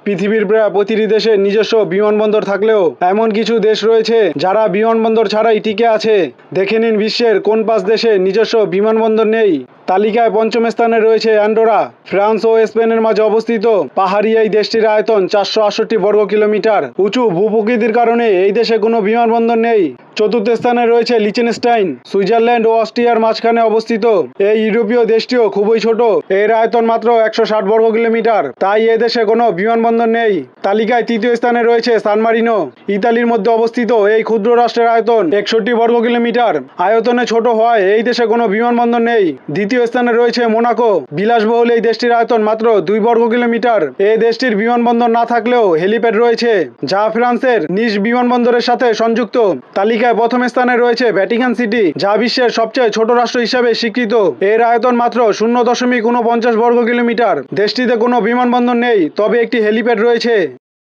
পৃথিবীর প্রায় প্রতিটি দেশের নিজস্ব বিমানবন্দর থাকলেও এমন কিছু দেশ রয়েছে যারা বিমানবন্দর ছাড়াই টিকে আছে। দেখে নিন বিশ্বের কোন 5 দেশে নিজস্ব বিমানবন্দর নেই। তালিকায় পঞ্চম স্থানে রয়েছে অ্যান্ডোরা। ফ্রান্স ও স্পেনের মাঝে অবস্থিত পাহাড়ি এই দেশটির আয়তন 468 বর্গ কিলোমিটার। উঁচু ভূপ্রকৃতির কারণে এই দেশে কোনো বিমানবন্দর নেই। চতুর্থ স্থানে রয়েছে লিচেনস্টাইন। সুইজারল্যান্ড ও অস্ট্রিয়ার মাঝখানে অবস্থিত এই ইউরোপীয় দেশটিও খুবই ছোট। এর আয়তন মাত্র 160 বর্গ কিলোমিটার, তাই এ দেশে কোনো বিমানবন্দর নেই। তালিকায় তৃতীয় স্থানে রয়েছে সান মারিনো। ইতালির মধ্যে অবস্থিত এই ক্ষুদ্র রাষ্ট্রের আয়তন 61 বর্গ কিলোমিটার। আয়তনে ছোট হওয়ায় এই দেশে কোনো বিমানবন্দর নেই। দ্বিতীয় স্থানে রয়েছে মোনাকো। বিলাসবহুল এই দেশটির আয়তন মাত্র 2 বর্গ কিলোমিটার। এই দেশটির বিমানবন্দর না থাকলেও হেলিপ্যাড রয়েছে, যা ফ্রান্সের নিস বিমানবন্দরের সাথে সংযুক্ত। তালিকায় প্রথম স্থানে রয়েছে ভ্যাটিকান সিটি, যা বিশ্বের সবচেয়ে ছোট রাষ্ট্র হিসাবে স্বীকৃত। এর আয়তন মাত্র 0.49 বর্গ কিলোমিটার। দেশটিতে কোনো বিমানবন্দর নেই, তবে একটি হেলিপ্যাড রয়েছে।